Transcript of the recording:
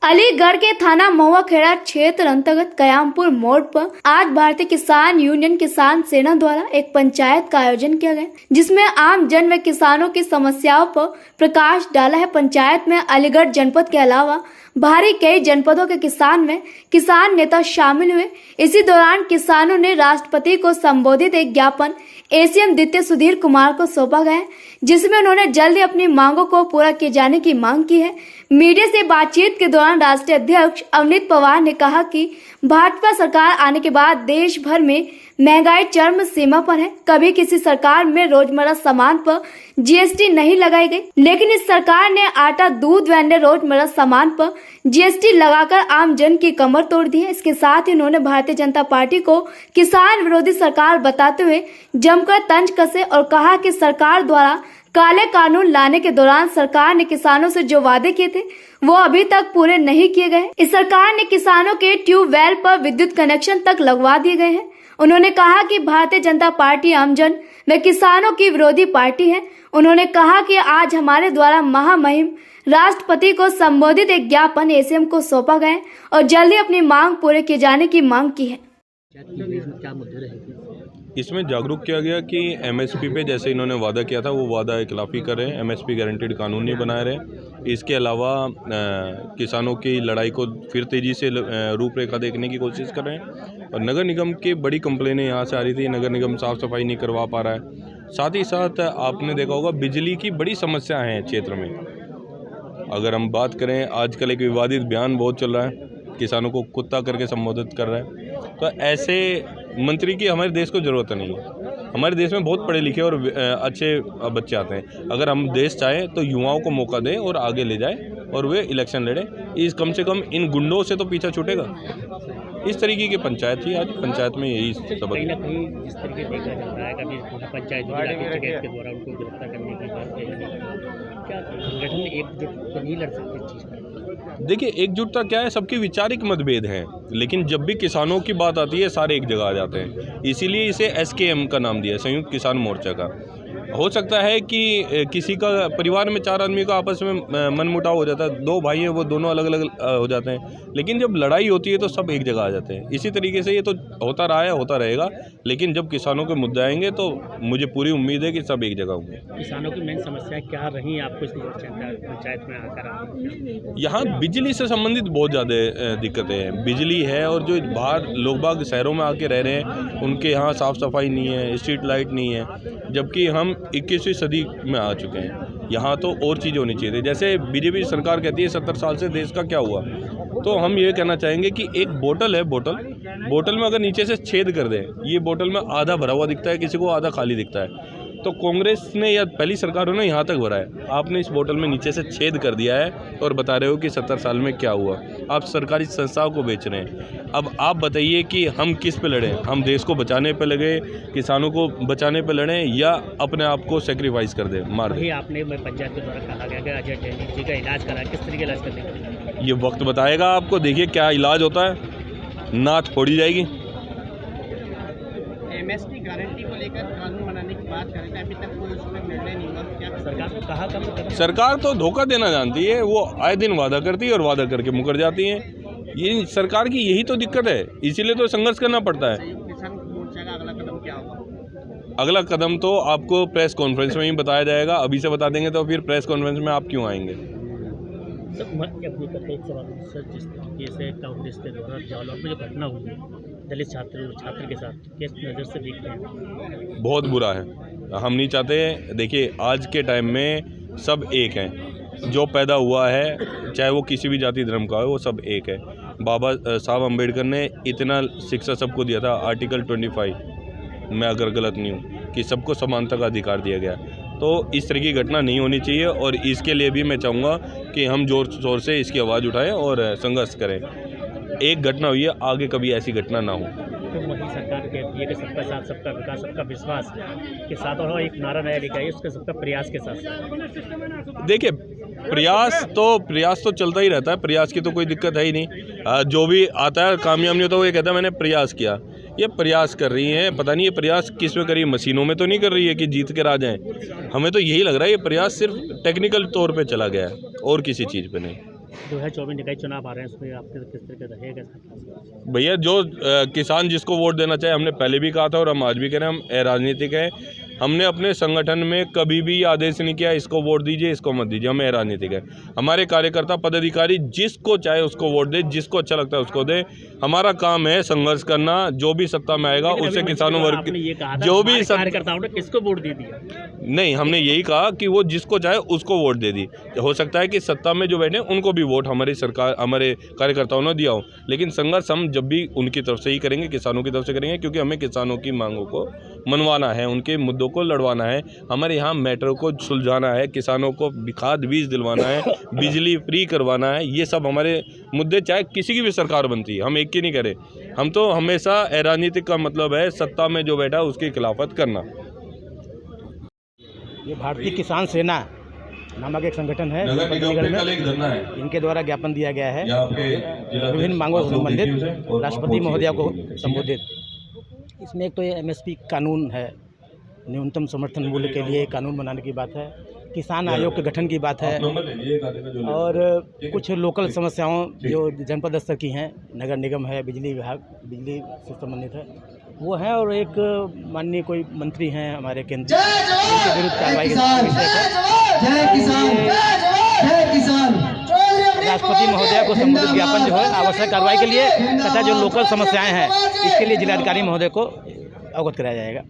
अलीगढ़ के थाना महुआ खेड़ा क्षेत्र अंतर्गत कयामपुर मोड़ पर आज भारतीय किसान यूनियन किसान सेना द्वारा एक पंचायत का आयोजन किया गया, जिसमें आम जन व किसानों की समस्याओं पर प्रकाश डाला है। पंचायत में अलीगढ़ जनपद के अलावा बाहरी कई जनपदों के किसान नेता शामिल हुए। इसी दौरान किसानों ने राष्ट्रपति को संबोधित एक ज्ञापन एसीएम द्वितीय सुधीर कुमार को सौंपा गया है, जिसमें उन्होंने जल्दी अपनी मांगों को पूरा किए जाने की मांग की है। मीडिया से बातचीत के दौरान राष्ट्रीय अध्यक्ष अवनीत पवार ने कहा कि भाजपा सरकार आने के बाद देश भर में महंगाई चरम सीमा पर है। कभी किसी सरकार में रोजमर्रा सामान पर जीएसटी नहीं लगाई गई, लेकिन इस सरकार ने आटा, दूध व अन्य रोजमर्रा सामान पर जीएसटी लगाकर आम जन की कमर तोड़ दी है। इसके साथ ही उन्होंने भारतीय जनता पार्टी को किसान विरोधी सरकार बताते हुए जमकर तंज कसे और कहा कि सरकार द्वारा काले कानून लाने के दौरान सरकार ने किसानों से जो वादे किए थे वो अभी तक पूरे नहीं किए गए। इस सरकार ने किसानों के ट्यूबवेल पर विद्युत कनेक्शन तक लगवा दिए गए हैं। उन्होंने कहा कि भारतीय जनता पार्टी आमजन व किसानों की विरोधी पार्टी है। उन्होंने कहा कि आज हमारे द्वारा महामहिम राष्ट्रपति को संबोधित एक ज्ञापन एसीएम को सौंपा गया और जल्दी अपनी मांग पूरे किए जाने की मांग की है। क्या मुद्दे रहेंगे? इसमें जागरूक किया गया कि एमएसपी पे जैसे इन्होंने वादा किया था वो वादा खिलाफी कर रहे हैं, एमएसपी गारंटीड कानून नहीं बनाए रहे। इसके अलावा किसानों की लड़ाई को फिर तेज़ी से रूपरेखा देखने की कोशिश कर रहे हैं। और नगर निगम की बड़ी कंप्लेनें यहाँ से आ रही थी, नगर निगम साफ़ सफाई नहीं करवा पा रहा है। साथ ही साथ आपने देखा होगा बिजली की बड़ी समस्या है क्षेत्र में। अगर हम बात करें, आजकल एक विवादित बयान बहुत चल रहा है, किसानों को कुत्ता करके संबोधित कर रहा है। तो ऐसे मंत्री की हमारे देश को ज़रूरत नहीं है। हमारे देश में बहुत पढ़े लिखे और अच्छे बच्चे आते हैं। अगर हम देश चाहें तो युवाओं को मौका दें और आगे ले जाएं और वे इलेक्शन लड़ें। इस कम से कम इन गुंडों से तो पीछा छूटेगा। इस तरीके की पंचायत थी आज। पंचायत में यही सबक कहीं ना कहीं जिस तरीके देखा जा रहा है, कभी पंचायत के द्वारा उनको गिरफ्तार करने की बात कही, क्या संगठन में एकजुट तो नहीं लड़ सकते इस चीज़ पर? देखिए, एकजुटता क्या है, सबके विचारिक मतभेद हैं, लेकिन जब भी किसानों की बात आती है सारे एक जगह आ जाते हैं। इसीलिए इसे एसकेएम का नाम दिया है, संयुक्त किसान मोर्चा का। हो सकता है कि किसी का परिवार में 4 आदमी का आपस में मनमुटाव हो जाता है, 2 भाई हैं वो दोनों अलग अलग हो जाते हैं, लेकिन जब लड़ाई होती है तो सब एक जगह आ जाते हैं। इसी तरीके से ये तो होता रहा है, होता रहेगा, लेकिन जब किसानों के मुद्दे आएंगे तो मुझे पूरी उम्मीद है कि सब एक जगह होंगे। किसानों की मेन समस्या क्या रही आपको इस पंचायत में आकर? यहाँ बिजली से संबंधित बहुत ज़्यादा दिक्कतें हैं। बिजली है और जो बाहर लोग बाग शहरों में आके रह रहे हैं उनके यहाँ साफ़ सफाई नहीं है, स्ट्रीट लाइट नहीं है, जबकि हम 21वीं सदी में आ चुके हैं। यहाँ तो और चीज़ होनी चाहिए थी। जैसे बीजेपी सरकार कहती है 70 साल से देश का क्या हुआ, तो हम ये कहना चाहेंगे कि एक बोतल है, बोतल में अगर नीचे से छेद कर दें, ये बोतल में आधा भरा हुआ दिखता है, किसी को आधा खाली दिखता है। तो कांग्रेस ने या पहली सरकारों ने यहाँ तक भरा है, आपने इस बोतल में नीचे से छेद कर दिया है और बता रहे हो कि 70 साल में क्या हुआ। आप सरकारी संस्थाओं को बेच रहे हैं। अब आप बताइए कि हम किस पे लड़ें? हम देश को बचाने पे लगे, किसानों को बचाने पे लड़ें, या अपने आप को सेक्रीफाइस कर दें, मार दें? आपने पंचायत के द्वारा कहा गया कि अजय जैन जी का इलाज करा, किस तरीके इलाज करने का? ये वक्त बताएगा आपको। देखिए क्या इलाज होता है, नाथ फोड़ी जाएगी। एमएसपी गारंटी को लेकर कानून बनाने की बात कर रहे थे, अभी तक कोई उसमें निर्णय नहीं हुआ। क्या सरकार को कहा कब? सरकार तो धोखा देना जानती है, वो आए दिन वादा करती है और वादा करके मुकर जाती है। ये सरकार की यही तो दिक्कत है, इसीलिए तो संघर्ष करना पड़ता है। संयुक्त किसान मोर्चा का अगला कदम क्या होगा? अगला कदम तो आपको प्रेस कॉन्फ्रेंस में ही बताया जाएगा। अभी से बता देंगे तो फिर प्रेस कॉन्फ्रेंस में आप क्यों आएंगे? सर, जिस तरीके से कांग्रेस के द्वारा जालौर में जो घटना हुई है दलित छात्र के साथ, किस नज़र से देखते हैं? बहुत बुरा है, हम नहीं चाहते। देखिए, आज के टाइम में सब एक हैं। जो पैदा हुआ है, चाहे वो किसी भी जाति धर्म का हो, वो सब एक है। बाबा साहब अम्बेडकर ने इतना शिक्षा सबको दिया था, आर्टिकल 25 मैं अगर गलत नहीं हूँ, कि सबको समानता का अधिकार दिया गया। तो इस तरह की घटना नहीं होनी चाहिए और इसके लिए भी मैं चाहूँगा कि हम जोर शोर से इसकी आवाज़ उठाएं और संघर्ष करें। एक घटना हुई है, आगे कभी ऐसी घटना ना हो। तो मोदी सरकार कहती है कि सबका साथ, सबका विकास, सबका विश्वास के साथ, और एक नारा नया लिखा है उसके सबका प्रयास के साथ। देखिए, प्रयास तो चलता ही रहता है, प्रयास की तो कोई दिक्कत है ही नहीं। जो भी आता है कामयाब नहीं होता, वो ये कहता है मैंने प्रयास किया। ये प्रयास कर रही हैं, पता नहीं ये प्रयास किस में कर रही है, मशीनों में तो नहीं कर रही है कि जीत के आ जाएं। हमें तो यही लग रहा है ये प्रयास सिर्फ टेक्निकल तौर पे चला गया है और किसी चीज़ पे नहीं। 2024 निकाय चुनाव आ रहे हैं, उसमें आपके किस तरह का रहेगा? भैया जो किसान जिसको वोट देना चाहे, हमने पहले भी कहा था और हम आज भी कह रहे हैं, हम अराजनीतिक हैं। हमने अपने संगठन में कभी भी आदेश नहीं किया इसको वोट दीजिए इसको मत दीजिए, हम अराजनीतिक हैं। हमारे कार्यकर्ता पदाधिकारी जिसको चाहे उसको वोट दे, जिसको अच्छा लगता है उसको दे। हमारा काम है संघर्ष करना, जो भी सत्ता में आएगा उससे किसानों वर्ग जो भी कार्यकर्ताओं ने किसको वोट दे दिया? नहीं, हमने यही कहा कि वो जिसको चाहे उसको वोट दे दी। हो सकता है कि सत्ता में जो बैठे उनको भी वोट हमारी सरकार हमारे कार्यकर्ताओं ने दिया हो, लेकिन संघर्ष हम जब भी उनकी तरफ से ही करेंगे, किसानों की तरफ से करेंगे, क्योंकि हमें किसानों की मांगों को मनवाना है, उनके मुद्दों को लड़वाना है। हमारे यहाँ मैटर को सुलझाना है, किसानों को खाद बीज दिलवाना है, बिजली फ्री करवाना है। ये सब हमारे मुद्दे, चाहे किसी की भी सरकार बनती है, हम एक की नहीं करें। हम तो हमेशा राजनीतिक का मतलब है सत्ता में जो बैठा उसकी खिलाफत करना। ये भारतीय किसान सेना नामक एक संगठन है, इनके द्वारा ज्ञापन दिया गया है विभिन्न मांगों से संबंधित राष्ट्रपति महोदया को संबोधित। इसमें एक तो ये MSP कानून है, न्यूनतम समर्थन मूल्य के लिए कानून बनाने की बात है, किसान आयोग के गठन की बात है, और कुछ लोकल समस्याओं जो जनपद स्तर की हैं, नगर निगम है, बिजली विभाग, बिजली से संबंधित है वो है, और एक माननीय कोई मंत्री हैं हमारे केंद्र के विरुद्ध कार्रवाई राष्ट्रपति महोदया को संबोधित ज्ञापन जो है आवश्यक कार्रवाई के लिए तथा जो लोकल समस्याएं हैं इसके लिए जिलाधिकारी महोदय को अवगत कराया जाएगा।